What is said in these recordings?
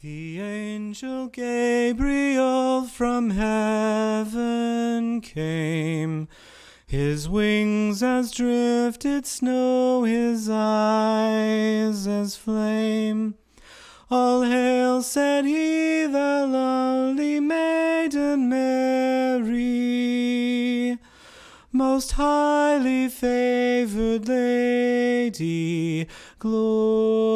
The angel Gabriel from heaven came. His wings as drifted snow, his eyes as flame. All hail, said he, the lovely maiden Mary, most highly favored lady, Gloria.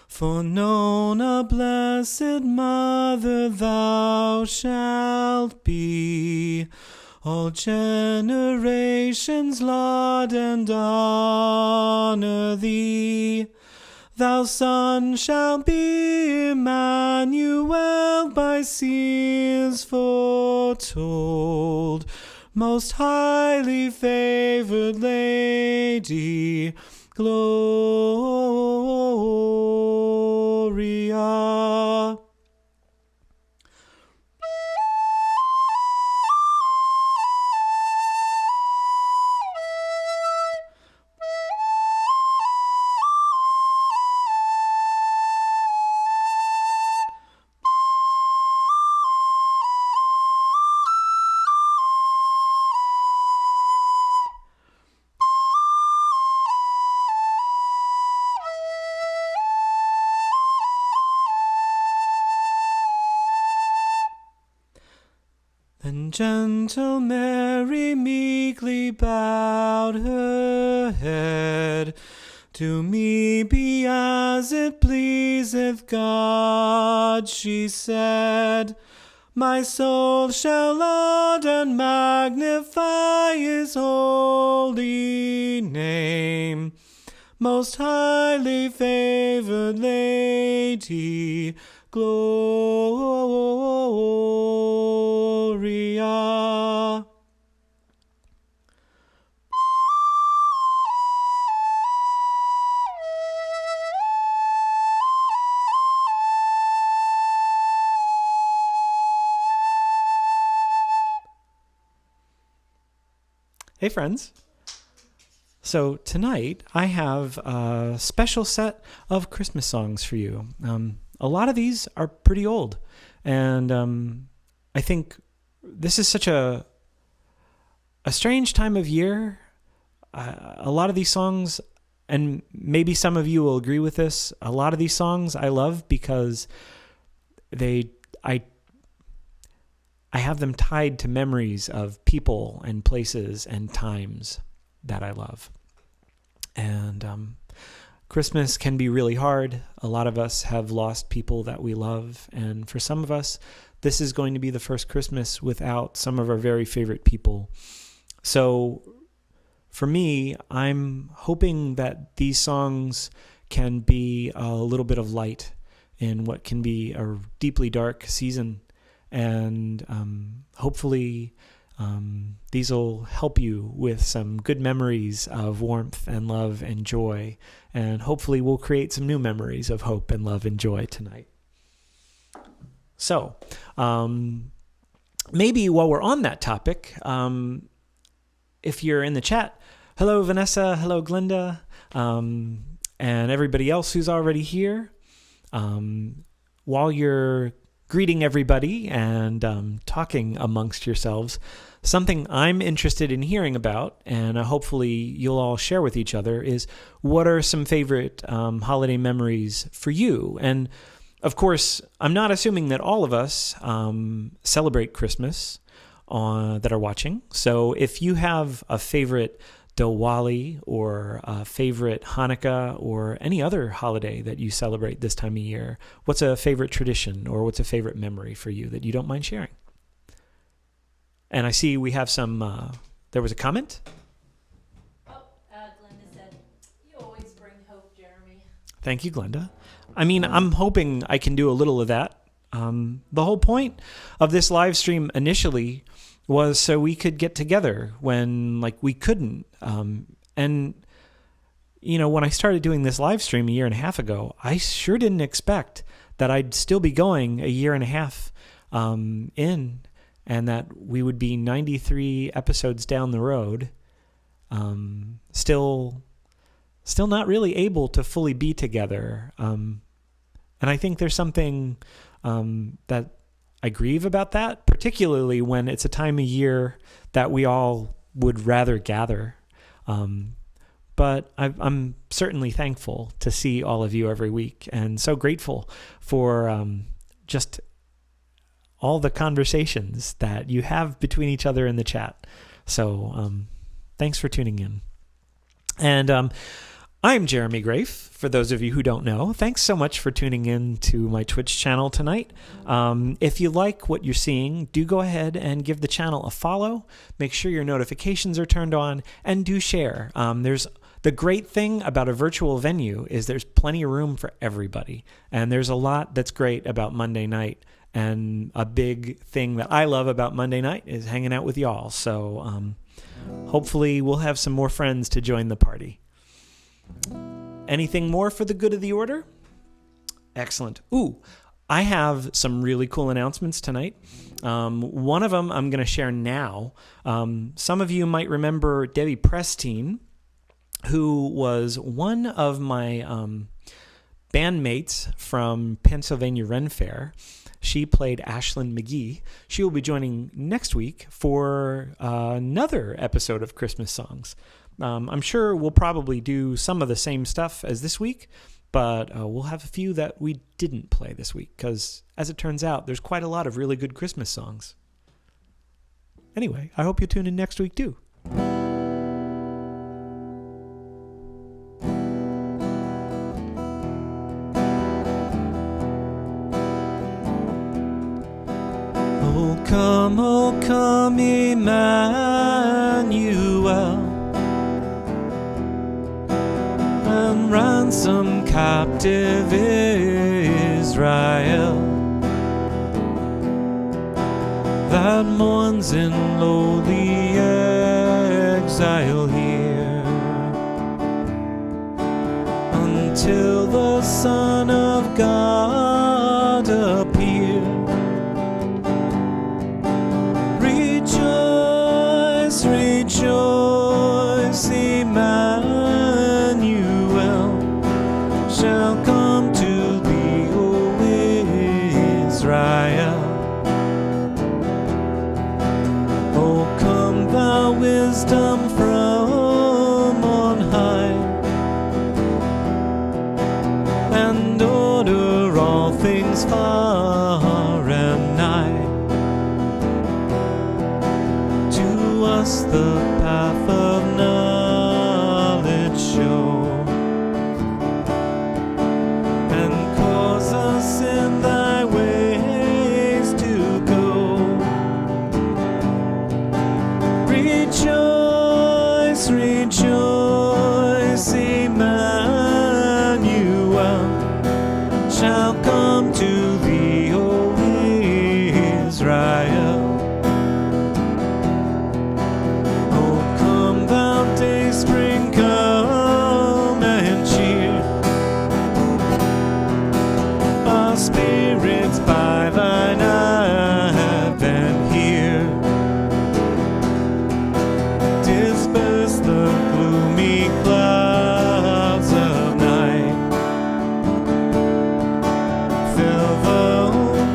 For known a blessed mother thou shalt be, all generations laud and honor thee. Thou son shalt be Emmanuel, by seers foretold, most highly favored lady, Gloria. Then gentle Mary meekly bowed her head. To me be as it pleaseth God, she said. My soul shall laud and magnify his holy name. Most highly favored lady, Gloria. Hey friends. So tonight I have a special set of Christmas songs for you. A lot of these are pretty old, and I think this is such a strange time of year. A lot of these songs, and maybe some of you will agree with this, a lot of these songs I love because I have them tied to memories of people and places and times that I love. And Christmas can be really hard. A lot of us have lost people that we love. And for some of us, this is going to be the first Christmas without some of our very favorite people. So for me, I'm hoping that these songs can be a little bit of light in what can be a deeply dark season. And hopefully these will help you with some good memories of warmth and love and joy. And hopefully we'll create some new memories of hope and love and joy tonight. So maybe while we're on that topic, if you're in the chat, hello Vanessa, hello Glenda, and everybody else who's already here. While you're greeting everybody and talking amongst yourselves, something I'm interested in hearing about, and hopefully you'll all share with each other, is what are some favorite holiday memories for you? And of course, I'm not assuming that all of us celebrate Christmas that are watching. So if you have a favorite Diwali or a favorite Hanukkah or any other holiday that you celebrate this time of year, what's a favorite tradition or what's a favorite memory for you that you don't mind sharing? And I see we have some, there was a comment. Glenda said, you always bring hope, Jeremy. Thank you, Glenda. I mean, I'm hoping I can do a little of that. The whole point of this live stream initially was so we could get together when we couldn't. And, when I started doing this live stream a year and a half ago, I sure didn't expect that I'd still be going a year and a half in, and that we would be 93 episodes down the road still not really able to fully be together. And I think there's something that I grieve about that, particularly when it's a time of year that we all would rather gather. But I'm certainly thankful to see all of you every week, and so grateful for just all the conversations that you have between each other in the chat. So thanks for tuning in. And I'm Jeremy Grafe, for those of you who don't know. Thanks so much for tuning in to my Twitch channel tonight. If you like what you're seeing, do go ahead and give the channel a follow. Make sure your notifications are turned on, and do share. The great thing about a virtual venue is there's plenty of room for everybody. And there's a lot that's great about Monday night. And a big thing that I love about Monday night is hanging out with y'all. So hopefully we'll have some more friends to join the party. Anything more for the good of the order? Excellent. Ooh, I have some really cool announcements tonight. One of them I'm going to share now. Some of you might remember Debbie Prestine, who was one of my bandmates from Pennsylvania Ren Fair. She played Ashlyn McGee. She will be joining next week for another episode of Christmas Songs. I'm sure we'll probably do some of the same stuff as this week, but we'll have a few that we didn't play this week because, as it turns out, there's quite a lot of really good Christmas songs. Anyway, I hope you tune in next week too. Oh come, Emmanuel, and ransom captive Israel that mourns in lowly exile here, until the Son of God appear. Rejoice, Emmanuel shall come to thee, O Israel. O come, thou wisdom from on high, and order all things far and nigh. The path of knowledge show, and cause us in thy ways to go. Rejoice, rejoice, Emmanuel shall come to thee, O Israel. Spring, come and cheer our spirits by thine advent here. Disperse the gloomy clouds of night, fill the hope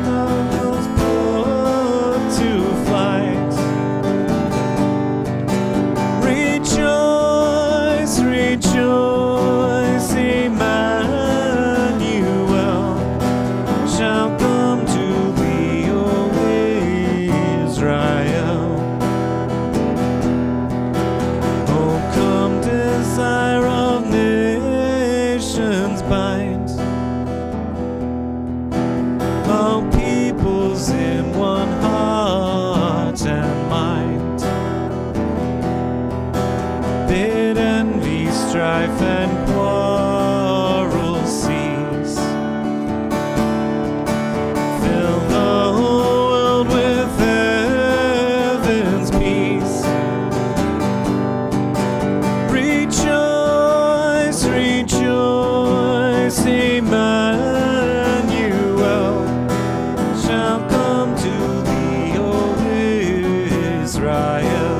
those put to flight. Rejoice, Emmanuel shall come to thee, O Israel. O come, desire of nations bind, all peoples in one heart and mind. Bid envy, strife, and quarrel cease. Fill the whole world with heaven's peace. Rejoice, rejoice, Emmanuel shall come to thee, O Israel.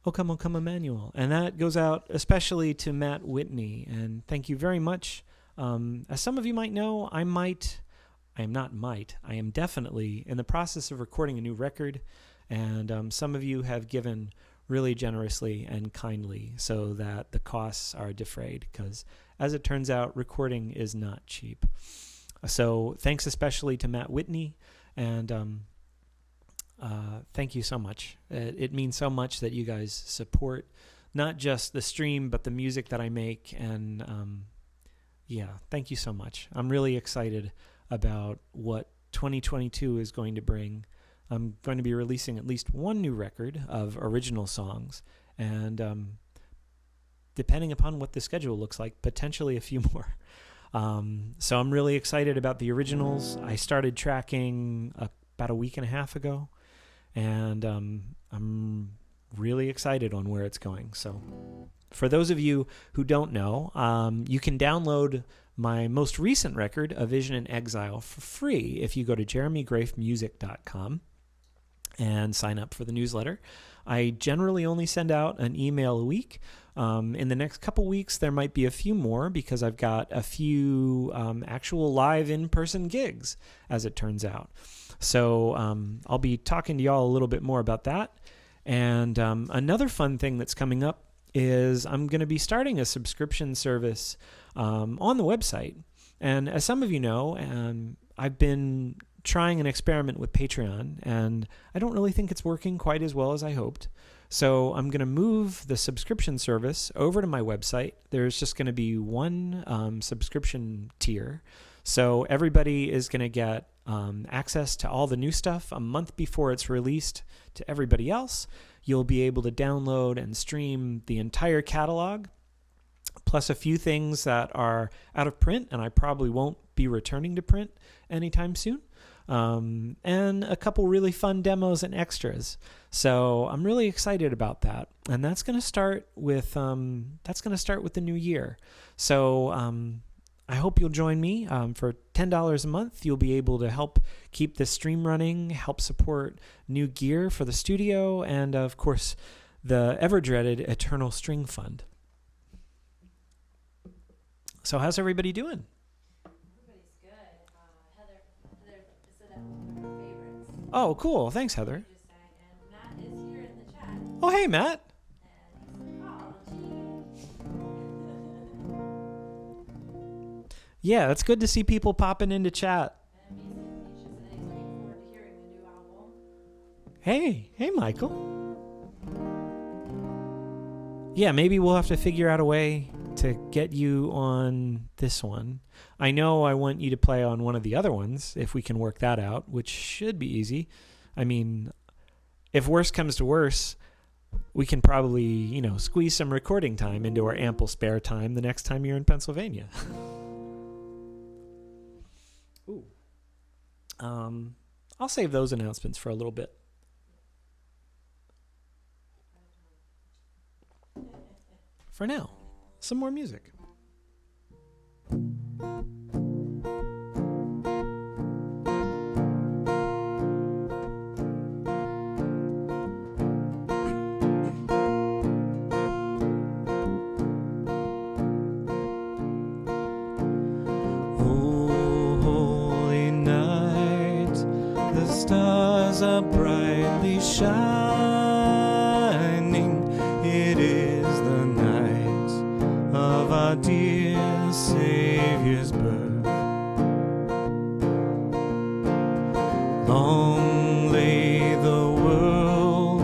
O come, Emmanuel. And that goes out especially to Matt Whitney. And thank you very much. As some of you might know, I am definitely in the process of recording a new record. And some of you have given really generously and kindly so that the costs are defrayed, because as it turns out, recording is not cheap. So thanks especially to Matt Whitney, and thank you so much. It means so much that you guys support not just the stream, but the music that I make, and thank you so much. I'm really excited about what 2022 is going to bring. I'm going to be releasing at least one new record of original songs, and depending upon what the schedule looks like, potentially a few more. So I'm really excited about the originals. I started tracking about a week and a half ago, and I'm really excited on where it's going. So for those of you who don't know, you can download my most recent record, A Vision in Exile, for free if you go to jeremygrafemusic.com and sign up for the newsletter. I generally only send out an email a week. In the next couple weeks, there might be a few more because I've got a few actual live in-person gigs, as it turns out. So I'll be talking to y'all a little bit more about that. And another fun thing that's coming up is I'm going to be starting a subscription service on the website. And as some of you know, I've been trying an experiment with Patreon, and I don't really think it's working quite as well as I hoped. So I'm going to move the subscription service over to my website. There's just going to be one subscription tier. So everybody is going to get access to all the new stuff a month before it's released to everybody else. You'll be able to download and stream the entire catalog, plus a few things that are out of print, and I probably won't be returning to print anytime soon. And a couple really fun demos and extras. So I'm really excited about that. And that's going to start with the new year. So I hope you'll join me. For $10 a month, you'll be able to help keep the stream running, help support new gear for the studio, and of course, the ever-dreaded Eternal String Fund. So how's everybody doing? Everybody's good. Heather said that was one of her favorites. Oh, cool. Thanks, Heather. She just sang, and Matt is here in the chat. Oh, hey, Matt. And he's like, oh, gee. Yeah, it's good to see people popping into chat. And he just said he's looking forward to hearing the new album. Hey, Michael. Yeah, maybe we'll have to figure out a way to get you on this one. I know I want you to play on one of the other ones, if we can work that out, which should be easy. I mean, if worse comes to worse, we can probably, squeeze some recording time into our ample spare time the next time you're in Pennsylvania. Ooh. I'll save those announcements for a little bit. For now, some more music. Stars are brightly shining. It is the night of our dear Savior's birth. Long lay the world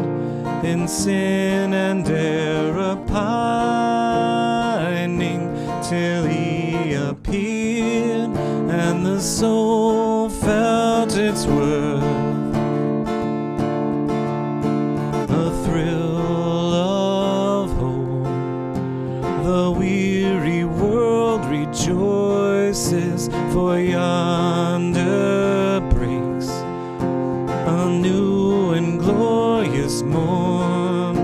in sin and error pining, till he appeared and the soul felt its worth. Rejoices, for yonder breaks a new and glorious morn.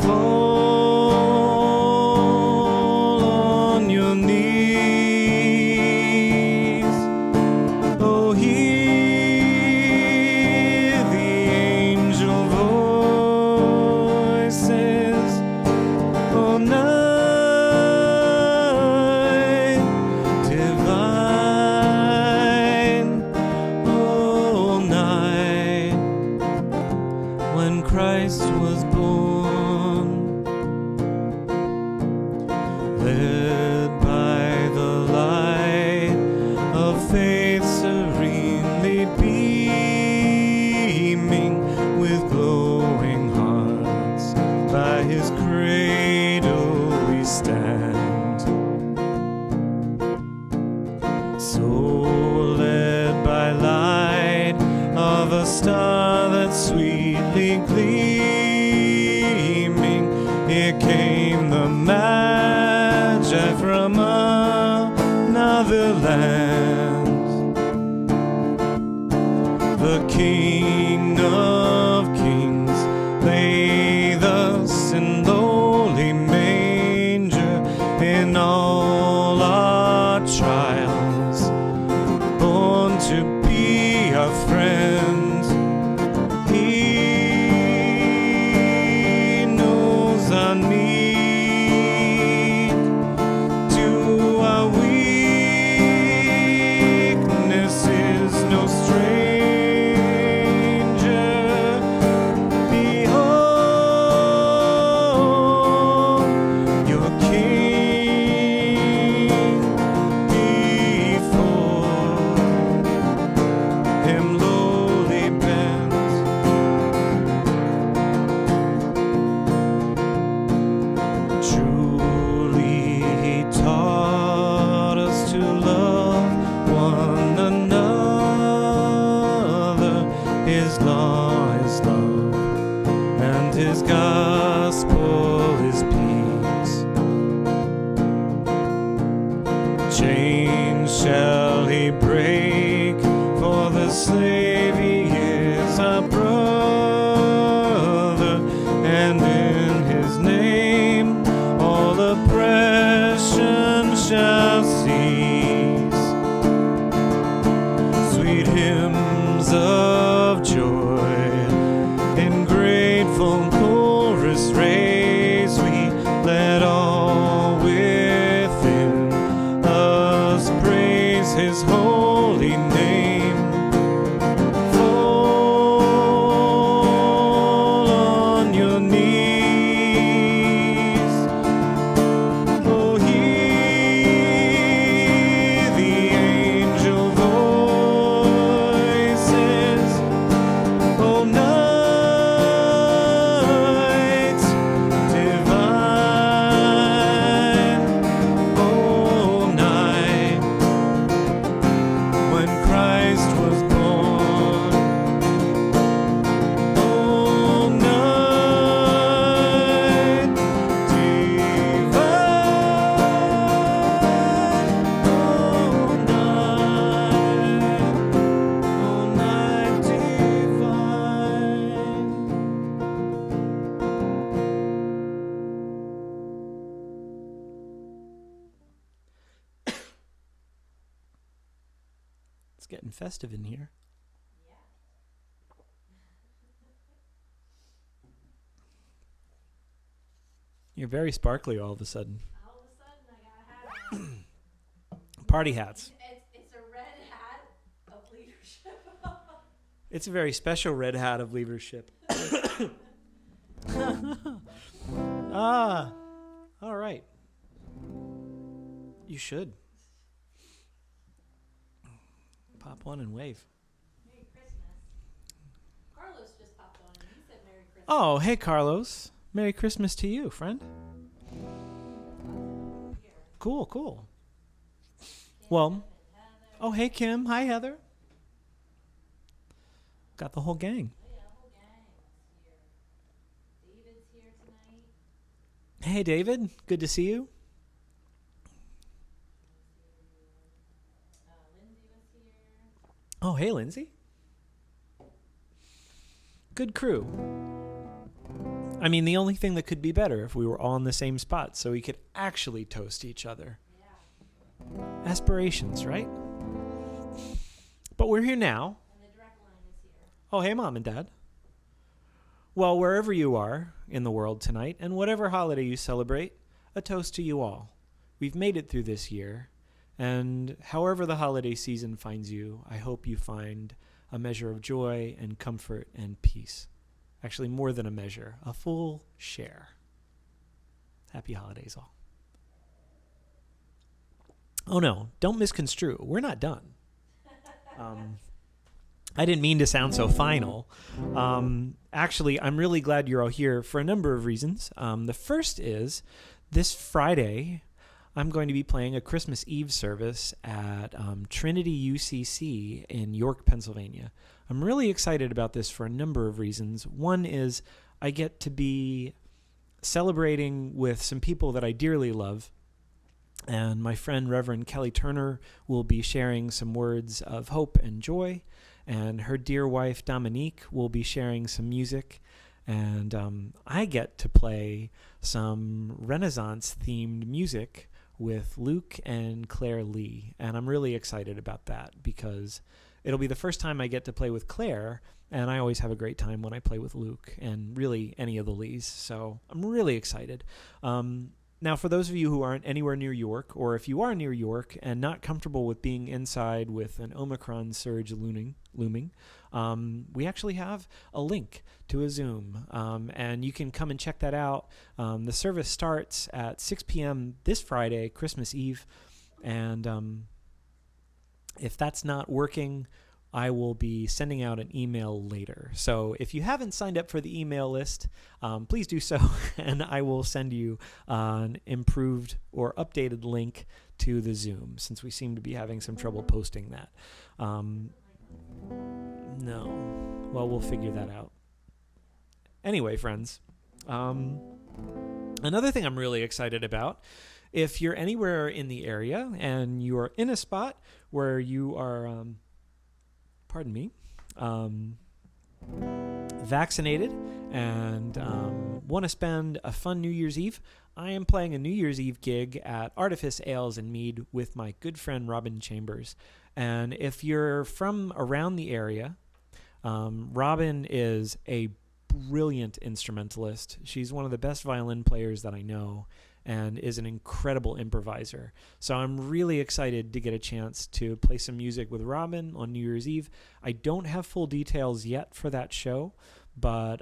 Fall on your knees, oh, hear the angel voices. led by the light of faith serenely beaming, with glowing hearts by his cradle we stand. So led by light of a star that's sweetly gleaming, here came the Magi from another land. The King of Kings lay thus in lowly manger. In all our trials, born to be our friend, he knows our need. To our weaknesses no stranger. Behold your King, before him lowly bent. Truly he taught us to love one another. His law is love, and his gospel is peace. Chains shall he break, for the slave he is our brother, and in his name all oppression shall cease. Sweet hymns of joy in grateful chorus raise we, let all within us praise his holy name. Fall on your knees. Oh, hear the angel voices. Oh, night divine. Oh, night when Christ was born. Oh, night divine. Oh, night divine. It's getting festive in here. Yeah. You're very sparkly all of a sudden. All of a sudden, I got a hat on. Party hats. It's a red hat of leadership. It's a very special red hat of leadership. Ah, all right. You should. Pop one and wave. Merry Christmas. Carlos just popped on and he said Merry Christmas. Oh, hey, Carlos. Merry Christmas to you, friend. Here. Cool, cool. Kim Well, and Heather. oh, hey, Kim. Hi, Heather. Got the whole gang. Oh, yeah, the whole gang is here. David's here tonight. Hey, David. Good to see you. Lindsay was here. Oh, hey, Lindsay. Good crew. I mean, the only thing that could be better if we were all in the same spot so we could actually toast each other. Yeah. Aspirations, right? But we're here now. And the direct line is here. Oh, hey, Mom and Dad. Well, wherever you are in the world tonight, and whatever holiday you celebrate, a toast to you all. We've made it through this year, and however the holiday season finds you, I hope you find a measure of joy and comfort and peace. Actually, more than a measure, a full share. Happy holidays, all. Oh no, don't misconstrue. We're not done. I didn't mean to sound so final. Actually, I'm really glad you're all here for a number of reasons. The first is this Friday, I'm going to be playing a Christmas Eve service at Trinity UCC in York, Pennsylvania. I'm really excited about this for a number of reasons. One is I get to be celebrating with some people that I dearly love. And my friend Reverend Kelly Turner will be sharing some words of hope and joy. And her dear wife Dominique will be sharing some music. And I get to play some Renaissance-themed music with Luke and Claire Lee. And I'm really excited about that because it'll be the first time I get to play with Claire. And I always have a great time when I play with Luke and really any of the Lees. So I'm really excited. Now, for those of you who aren't anywhere near York, or if you are near York and not comfortable with being inside with an Omicron surge looming, we actually have a link to a Zoom, and you can come and check that out. The service starts at 6 p.m. this Friday, Christmas Eve, and if that's not working, I will be sending out an email later. So if you haven't signed up for the email list, please do so, and I will send you an improved or updated link to the Zoom, since we seem to be having some trouble posting that. No. Well, we'll figure that out. Anyway, friends, another thing I'm really excited about, if you're anywhere in the area and you are in a spot where you are... vaccinated and want to spend a fun New Year's Eve, I am playing a New Year's Eve gig at Artifice Ales and Mead with my good friend Robin Chambers. And if you're from around the area, Robin is a brilliant instrumentalist. She's one of the best violin players that I know and is an incredible improviser. So I'm really excited to get a chance to play some music with Robin on New Year's Eve. I don't have full details yet for that show, but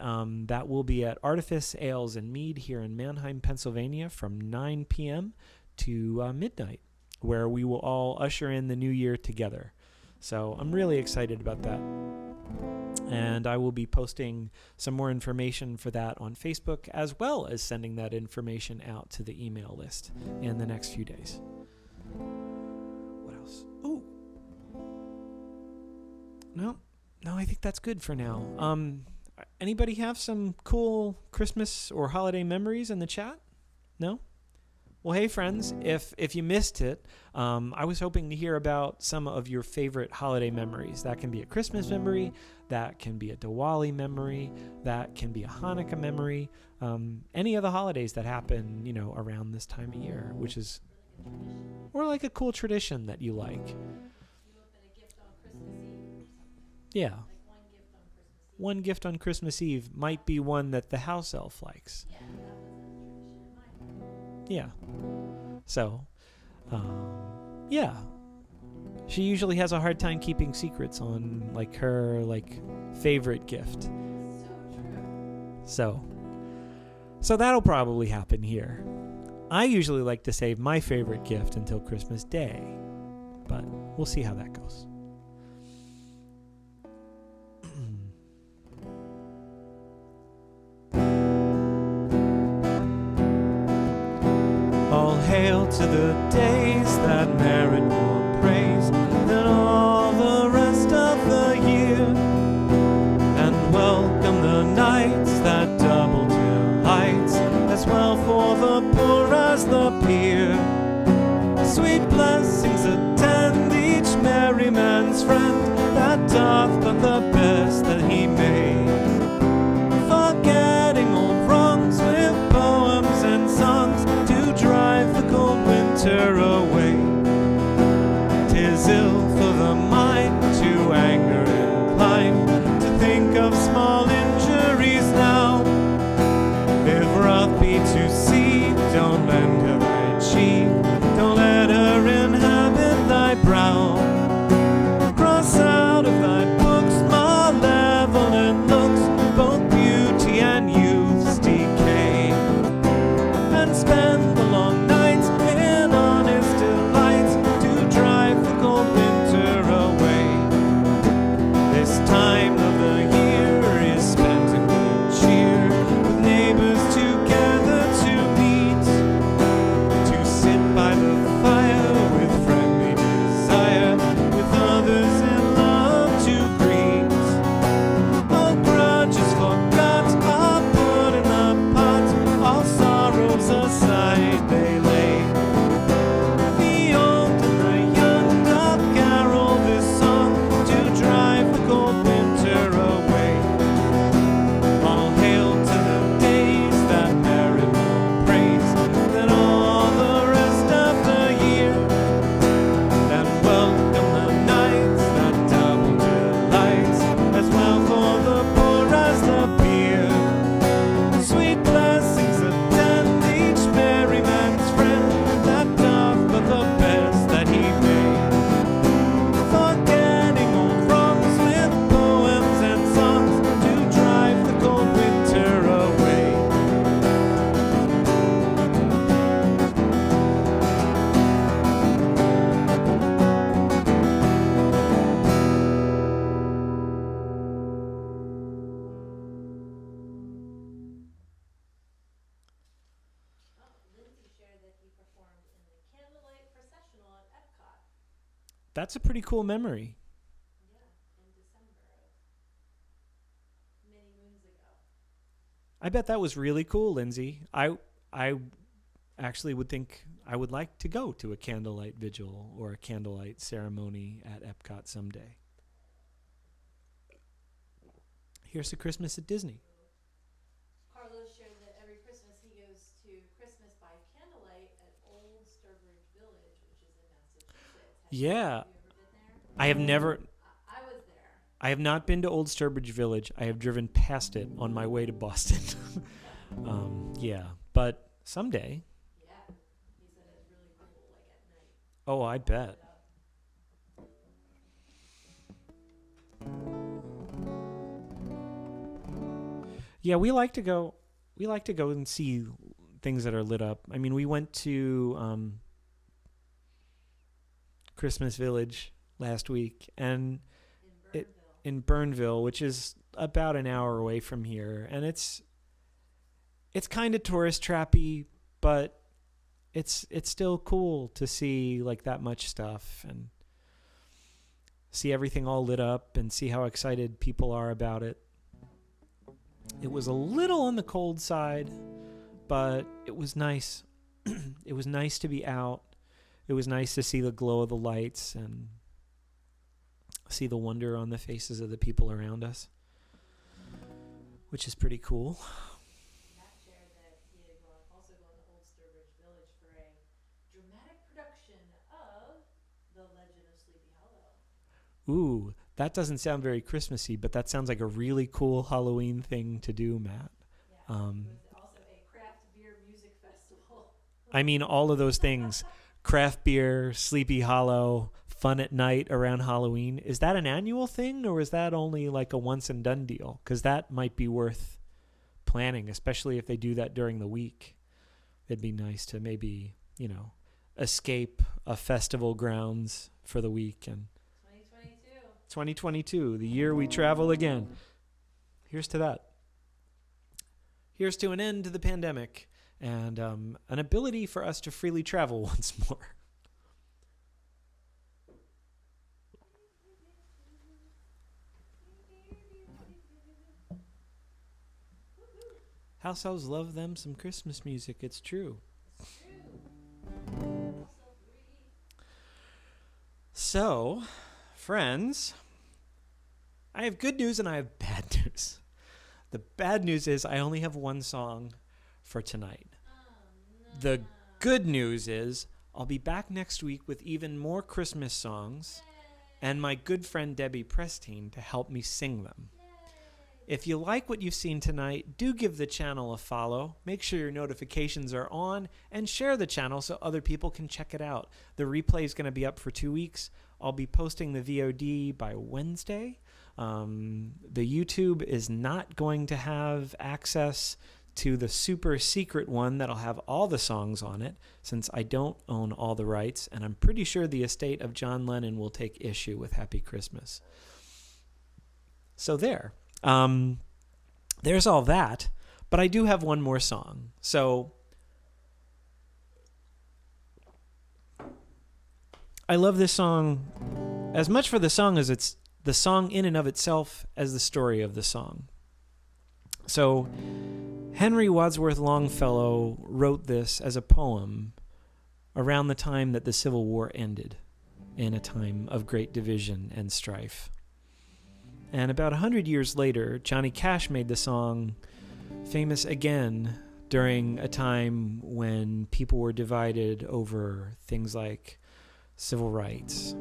that will be at Artifice Ales and Mead here in Mannheim, Pennsylvania from 9 p.m. to midnight, where we will all usher in the new year together. So I'm really excited about that. And I will be posting some more information for that on Facebook, as well as sending that information out to the email list in the next few days. What else? Oh, no, I think that's good for now. Anybody have some cool Christmas or holiday memories in the chat? No? Well, hey, friends, if you missed it, I was hoping to hear about some of your favorite holiday memories. That can be a Christmas memory, that can be a Diwali memory, that can be a Hanukkah memory, any of the holidays that happen, around this time of year, which is, or like a cool tradition that you like. Yeah. One gift on Christmas Eve might be one that the house elf likes. Yeah. So, yeah. She usually has a hard time keeping secrets on, her, favorite gift. So that'll probably happen here. I usually like to save my favorite gift until Christmas Day, but we'll see how that goes. All hail to the days that merit more praise than all the rest of the year, and welcome the nights that double to heights, as well for the poor as the peer. Sweet blessings attend each merry man's friend that doth but the best that he may, forgetting old wrongs with poems and songs to drive the cold winter away. 'Tis ill for the mind to anger inclined, to think of small injuries now. If wrath be to see, don't lend her thy cheek, don't let her inhabit thy brow. Cross out of thy books malevolent looks, both beauty and youth's decay, and spend the long nights in honest That's a pretty cool memory. Yeah, in December of many moons ago. I bet that was really cool, Lindsay. I actually would think I would like to go to a candlelight vigil or a candlelight ceremony at Epcot someday. Here's to Christmas at Disney. Carlos shared that every Christmas he goes to Christmas by candlelight at Old Sturbridge Village, which is in Massachusetts. Yeah, Have you ever been there? I have never. I was there. I have not been to Old Sturbridge Village. I have driven past it on my way to Boston. Yeah, but someday. Yeah, he said it's really cool, like at night. Oh, I bet. Yeah, we like to go. We like to go and see things that are lit up. I mean, we went to Christmas Village last week, and in Burnville, which is about an hour away from here, and it's kind of tourist trappy, but it's still cool to see like that much stuff and see everything all lit up and see how excited people are about it. It was a little on the cold side, but it was nice. It was nice to be out. It was nice to see the glow of the lights and see the wonder on the faces of the people around us, which is pretty cool. Matt shared that he had also gone to Old Sturbridge Village for a dramatic production of The Legend of Sleepy Hollow. Ooh, that doesn't sound very Christmassy, but that sounds like a really cool Halloween thing to do, Matt. Yeah, it was also a craft beer music festival. I mean, all of those things. Craft beer, Sleepy Hollow, fun at night around Halloween. Is that an annual thing, or is that only like a once and done deal? Because that might be worth planning, especially if they do that during the week. It'd be nice to maybe, escape a festival grounds for the week. And 2022, the year we travel again. Here's to that. Here's to an end to the pandemic and an ability for us to freely travel once more. House elves love them some Christmas music. It's true. So, friends, I have good news and I have bad news. The bad news is I only have one song for tonight. The good news is I'll be back next week with even more Christmas songs and my good friend Debbie Prestine to help me sing them. If you like what you've seen tonight, do give the channel a follow. Make sure your notifications are on and share the channel so other people can check it out. The replay is going to be up for 2 weeks. I'll be posting the VOD by Wednesday. The YouTube is not going to have access to the super secret one that'll have all the songs on it, since I don't own all the rights, and I'm pretty sure the estate of John Lennon will take issue with Happy Christmas. So there's all that, but I do have one more song. So I love this song as much for the song as it's the song in and of itself as the story of the song. So Henry Wadsworth Longfellow wrote this as a poem around the time that the Civil War ended, in a time of great division and strife. And about 100 years later, Johnny Cash made the song famous again during a time when people were divided over things like civil rights.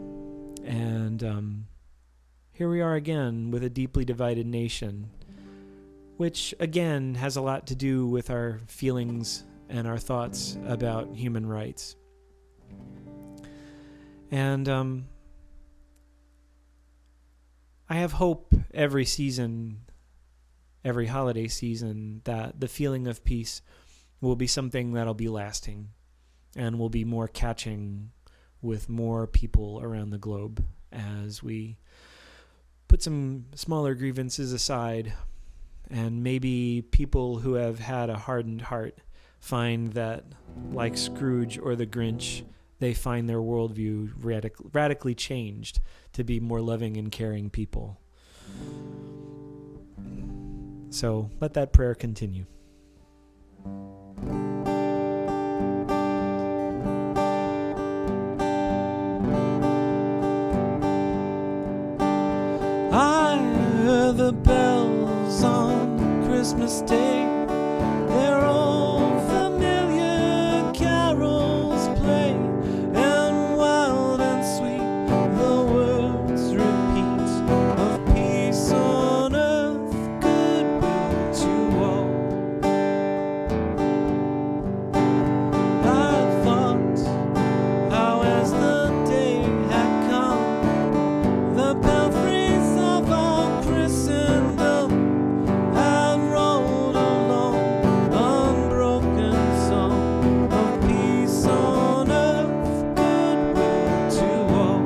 And here we are again with a deeply divided nation, which again has a lot to do with our feelings and our thoughts about human rights. And I have hope every season, every holiday season, that the feeling of peace will be something that'll be lasting and will be more catching with more people around the globe as we put some smaller grievances aside, and maybe people who have had a hardened heart find that, like Scrooge or the Grinch, they find their worldview radically changed to be more loving and caring people. So let that prayer continue. I heard the bells on Christmas Day. Their old familiar carols play, and wild and sweet the words repeat of peace on earth, goodwill to all. I thought how as the day had come, the belfries of all Christendom had rolled along, unbroken song of peace on earth, goodwill to all.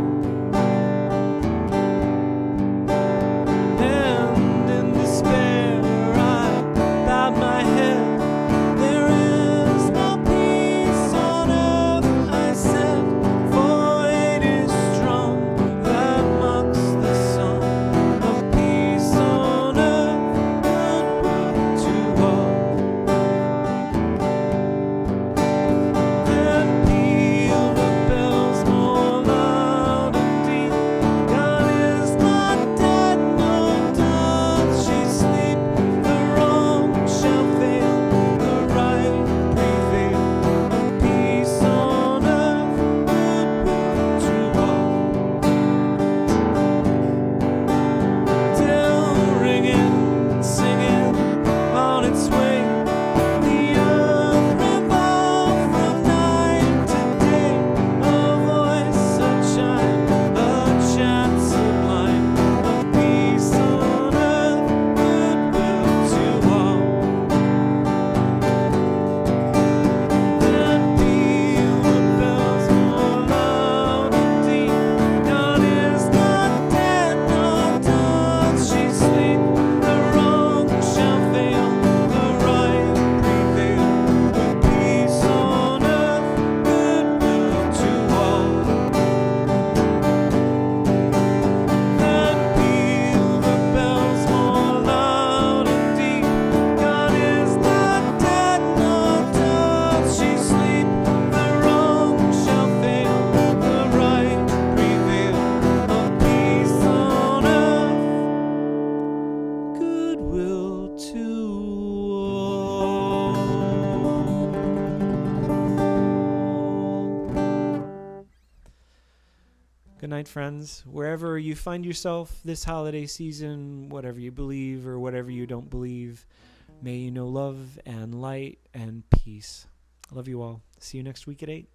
And in despair I bowed my head. There is no peace on earth, I said, for it is strong that mocks the song of peace on earth, goodwill to all. Then peal the bells more loud and deep. God is not dead, nor does she sleep. The wrong shall fail, the right prevail. Of peace on earth, goodwill to all. Till ringing, singing on its way, the earth revolved from night to day. A voice, a chime, a chant sublime of peace on earth, goodwill to all. Then peal the bells more loud and deep. God is not dead, nor does she sleep. The wrong shall fail, the right prevail. With peace on earth, goodwill to all. Then peal the bells more loud and deep. God is not dead, nor does she sleep. The wrong shall fail, the right prevail. Of peace on earth, goodwill to all. Good night, friends. Wherever you find yourself this holiday season, whatever you believe or whatever you don't believe, may you know love and light and peace. I love you all. See you next week at 8.